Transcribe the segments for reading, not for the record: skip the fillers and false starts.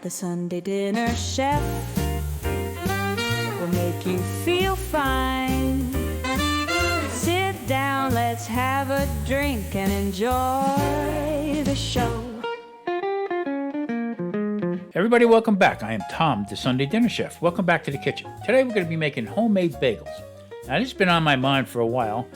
The Sunday dinner chef will make you feel fine. Sit down, let's have a drink and enjoy the show. Everybody, welcome back. I am Tom, the Sunday Dinner Chef. Welcome back to the kitchen. Today we're going to be making homemade bagels. Now, this has been on my mind for a while,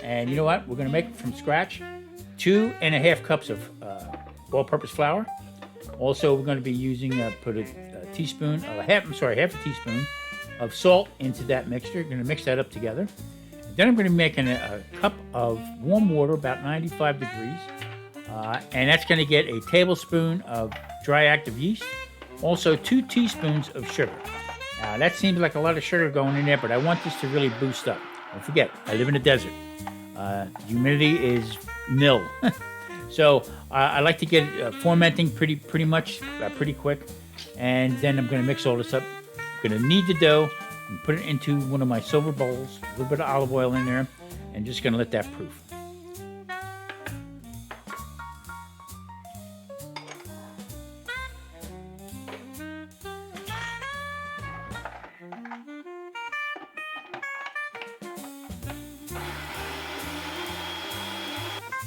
and you know what? We're going to make it from scratch. 2.5 cups of all-purpose flour. Also, we're going to be using put a teaspoon, half a teaspoon of salt into that mixture. We're going to mix that up together. Then I'm going to be making a cup of warm water, about 95 degrees, and that's going to get a tablespoon of dry active yeast. Also, 2 teaspoons of sugar. Now, that seems like a lot of sugar going in there, but I want this to really boost up. Don't forget, I live in a desert. Humidity is nil. So I like to get it fermenting pretty quick, and then I'm going to mix all this up. I'm going to knead the dough and put it into one of my silver bowls, a little bit of olive oil in there, and just going to let that proof.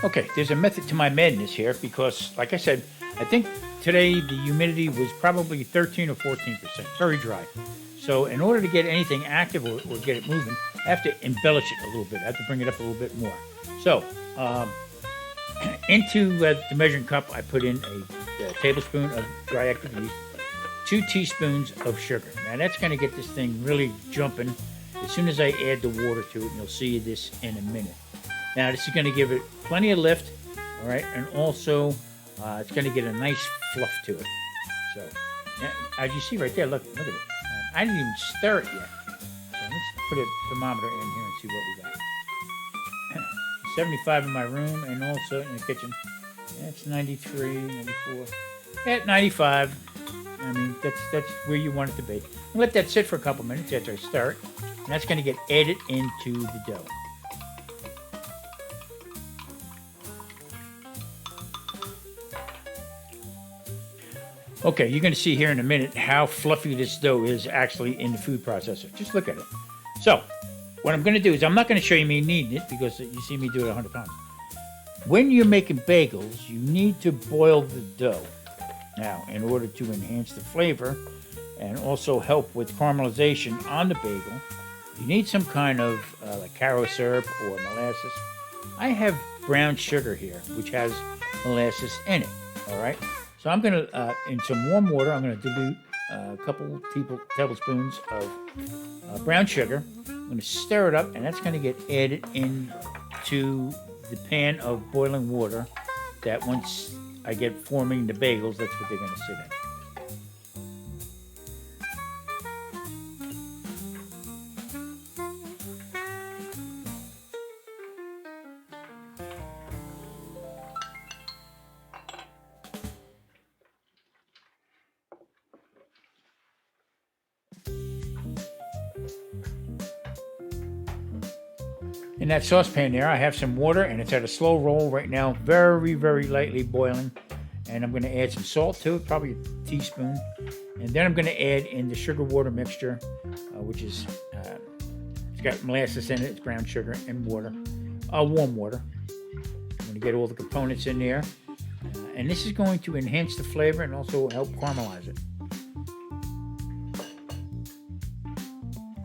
Okay, there's a method to my madness here because, like I said, I think today the humidity was probably 13 or 14%, very dry. So in order to get anything active or get it moving, I have to embellish it a little bit. I have to bring it up a little bit more. So into the measuring cup, I put in a tablespoon of dry active yeast, 2 teaspoons of sugar. Now that's going to get this thing really jumping as soon as I add the water to it, and you'll see this in a minute. Now, this is going to give it plenty of lift, all right, and also it's going to get a nice fluff to it. So, as you see right there, look at it. I didn't even stir it yet. So let's put a thermometer in here and see what we got. 75 in my room and also in the kitchen. That's 93, 94. At 95. I mean, that's where you want it to be. Let that sit for a couple minutes after I stir it, and that's going to get added into the dough. Okay, you're going to see here in a minute how fluffy this dough is actually in the food processor. Just look at it. So, what I'm going to do is I'm not going to show you me kneading it because you see me do it 100 times. When you're making bagels, you need to boil the dough. Now, in order to enhance the flavor and also help with caramelization on the bagel, you need some kind of like caro syrup or molasses. I have brown sugar here, which has molasses in it, all right? So I'm going to, in some warm water, I'm going to dilute a couple tablespoons of brown sugar. I'm going to stir it up, and that's going to get added into the pan of boiling water that once I get forming the bagels, that's what they're going to sit in. In that saucepan there, I have some water, and it's at a slow roll right now, very, very lightly boiling. And I'm going to add some salt to it, probably a teaspoon. And then I'm going to add in the sugar water mixture, which is, it's got molasses in it, it's brown sugar and water, warm water. I'm going to get all the components in there. And this is going to enhance the flavor and also help caramelize it.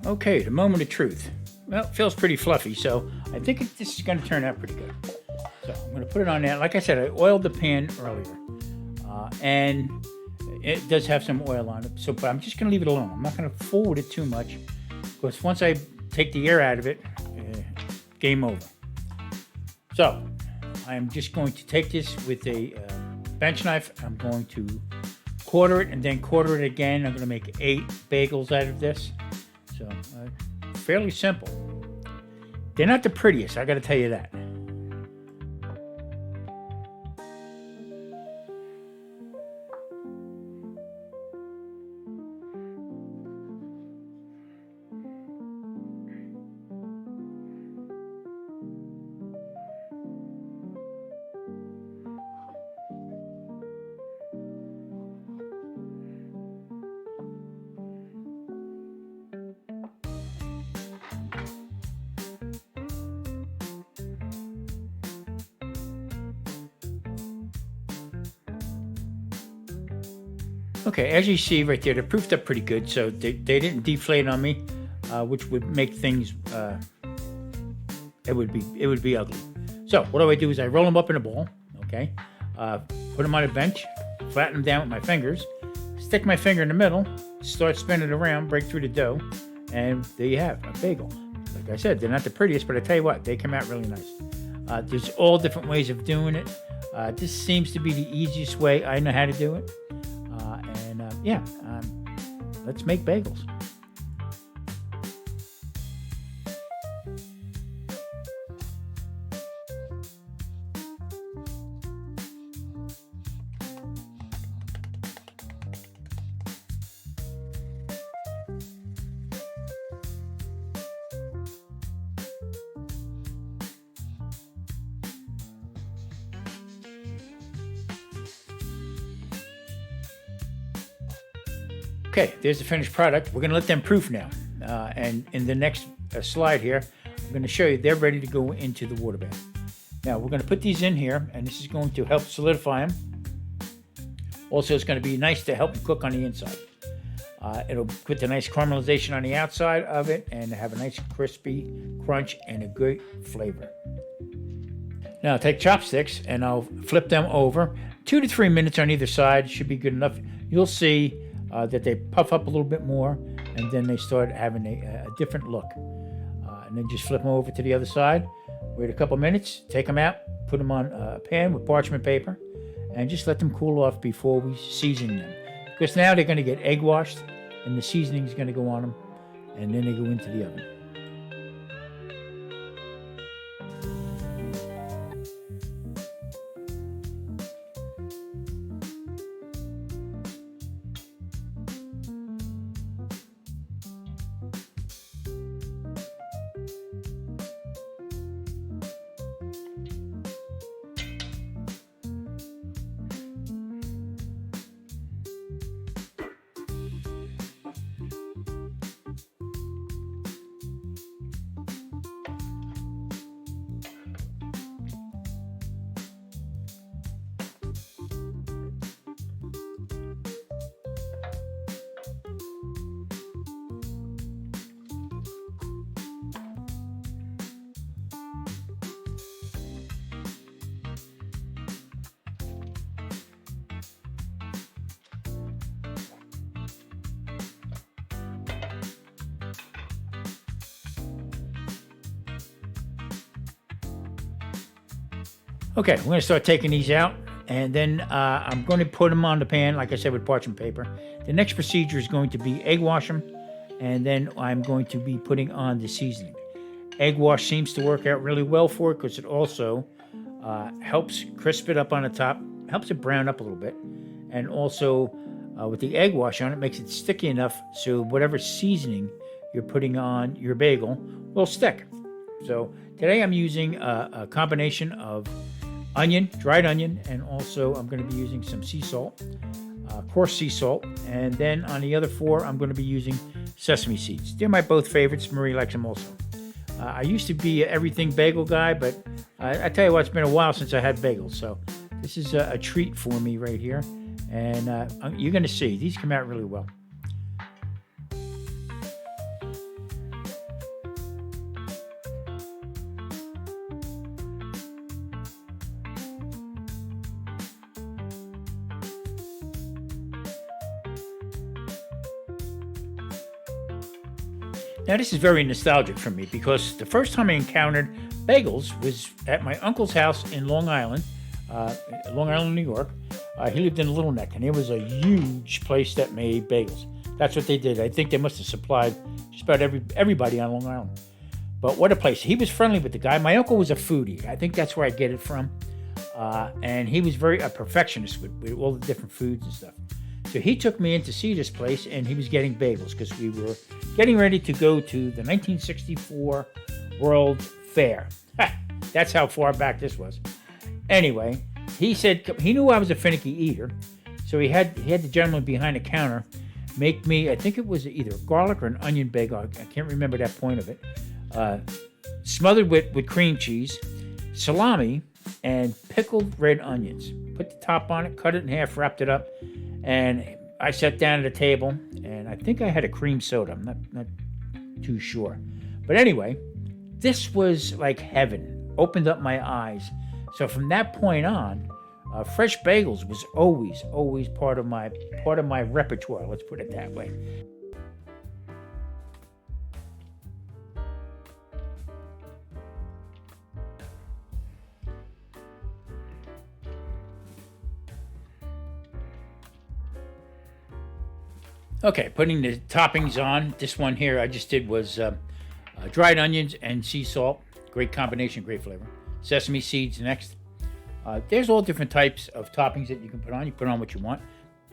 Okay, the moment of truth. Well, it feels pretty fluffy, so I think this is going to turn out pretty good. So I'm going to put it on there. Like I said, I oiled the pan earlier, and it does have some oil on it. So, but I'm just going to leave it alone. I'm not going to fool with it too much, because once I take the air out of it, game over. So I'm just going to take this with a bench knife. I'm going to quarter it and then quarter it again. I'm going to make 8 bagels out of this. So fairly simple. They're not the prettiest, I got to tell you that. Okay, as you see right there, they're proofed up pretty good, so they didn't deflate on me, which would make things it would be ugly. So what do is I roll them up in a ball, okay, put them on a bench, flatten them down with my fingers, stick my finger in the middle, start spinning it around, break through the dough, and there you have a bagel. Like I said, they're not the prettiest, but I tell you what, they come out really nice. There's all different ways of doing it. This seems to be the easiest way I know how to do it. Let's make bagels. Okay, there's the finished product. We're going to let them proof now. And in the next slide here, I'm going to show you they're ready to go into the water bath. Now, we're going to put these in here, and this is going to help solidify them. Also, it's going to be nice to help them cook on the inside. It'll put the nice caramelization on the outside of it and have a nice crispy crunch and a great flavor. Now, I'll take chopsticks, and I'll flip them over. 2 to 3 minutes on either side should be good enough. You'll see that they puff up a little bit more, and then they start having a different look. And then just flip them over to the other side. Wait a couple minutes, take them out, put them on a pan with parchment paper, and just let them cool off before we season them. Because now they're going to get egg washed, and the seasoning is going to go on them, and then they go into the oven. Okay, we're going to start taking these out, and then I'm going to put them on the pan, like I said, with parchment paper. The next procedure is going to be egg wash them, and then I'm going to be putting on the seasoning. Egg wash seems to work out really well for it because it also helps crisp it up on the top, helps it brown up a little bit, and also with the egg wash on it makes it sticky enough so whatever seasoning you're putting on your bagel will stick. So today I'm using a combination of onion, dried onion, and also I'm going to be using some sea salt, coarse sea salt, and then on the other 4 I'm going to be using sesame seeds. They're my both favorites. Marie likes them also. I used to be an everything bagel guy, but I tell you what, it's been a while since I had bagels, so this is a treat for me right here, and you're going to see these come out really well. Now, this is very nostalgic for me because the first time I encountered bagels was at my uncle's house in Long Island, New York. He lived in Little Neck, and it was a huge place that made bagels. That's what they did. I think they must have supplied just about everybody on Long Island. But what a place. He was friendly with the guy. My uncle was a foodie. I think that's where I get it from. And he was a perfectionist with all the different foods and stuff. So he took me in to see this place, and he was getting bagels because we were getting ready to go to the 1964 World Fair. That's how far back this was. Anyway, he said he knew I was a finicky eater, so he had the gentleman behind the counter make me, I think it was either a garlic or an onion bagel. I can't remember that point of it. Smothered with cream cheese, salami, and pickled red onions. Put the top on it, cut it in half, wrapped it up, and I sat down at a table, and I think I had a cream soda. I'm not too sure. But anyway, this was like heaven. Opened up my eyes. So from that point on, fresh bagels was always part of my repertoire. Let's put it that way. Okay, putting the toppings on. This one here I just did was dried onions and sea salt. Great combination, great flavor. Sesame seeds next. There's all different types of toppings that you can put on. You put on what you want.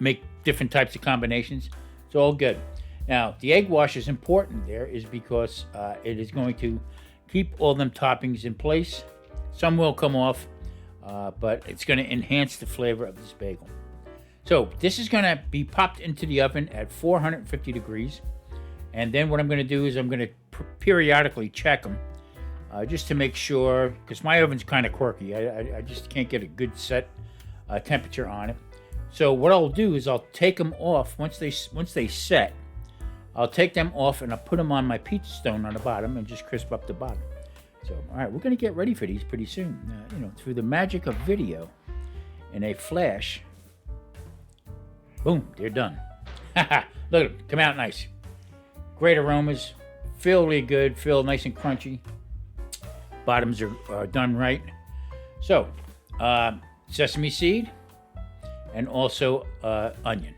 Make different types of combinations. It's all good. Now, the egg wash is important there is because it is going to keep all them toppings in place. Some will come off, but it's going to enhance the flavor of this bagel. So this is going to be popped into the oven at 450 degrees. And then what I'm going to do is I'm going to periodically check them just to make sure, because my oven's kind of quirky. I just can't get a good set temperature on it. So what I'll do is I'll take them off once they set. I'll take them off and I'll put them on my pizza stone on the bottom and just crisp up the bottom. So, all right, we're going to get ready for these pretty soon. Through the magic of video in a flash. Boom, they're done. Look at them, come out nice. Great aromas, feel really good, feel nice and crunchy. Bottoms are done right. So, sesame seed and also onion.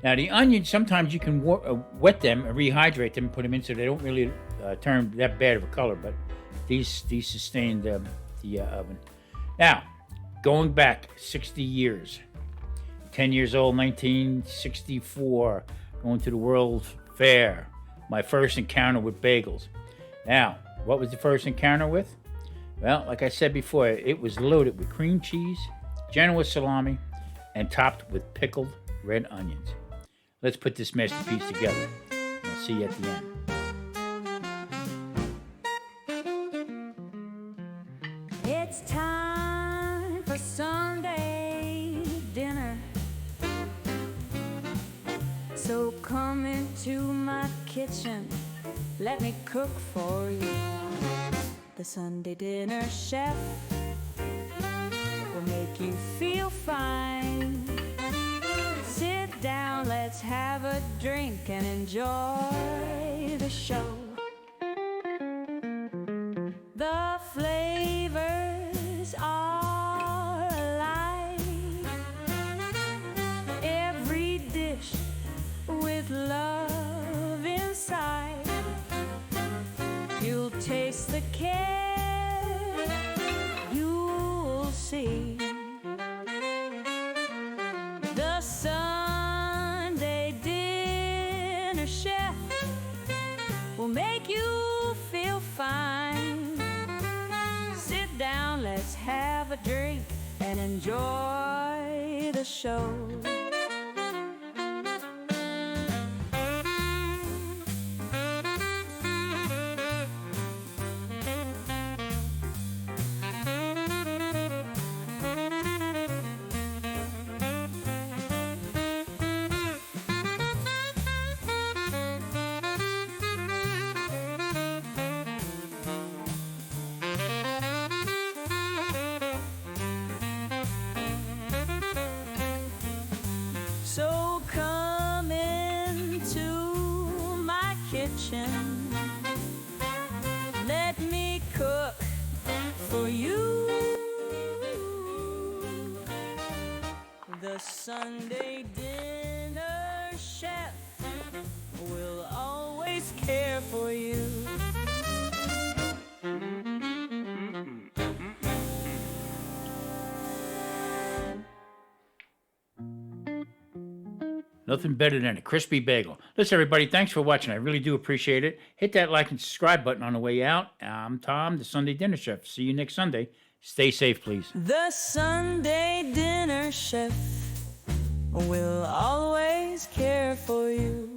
Now the onion, sometimes you can wet them and rehydrate them and put them in so they don't really turn that bad of a color, but these sustain the oven. Now, going back 60 years. 10 years old, 1964, going to the World's Fair. My first encounter with bagels. Now, what was the first encounter with? Well, like I said before, it was loaded with cream cheese, Genoa salami, and topped with pickled red onions. Let's put this masterpiece together. I'll see you at the end. It's time for Sunday dinner. So come into my kitchen, let me cook for you. The Sunday dinner chef will make you feel fine. Sit down, let's have a drink and enjoy the show. The flavors are alive. Every dish with love inside. You'll taste the care, you'll see. The Sunday dinner chef will make you feel fine. Sit down, let's have a drink and enjoy the show. So come into my kitchen, let me cook for you. The Sunday dinner chef will always care for you. Nothing better than a crispy bagel. Listen, everybody, thanks for watching. I really do appreciate it. Hit that like and subscribe button on the way out. I'm Tom, the Sunday Dinner Chef. See you next Sunday. Stay safe, please. The Sunday dinner chef will always care for you.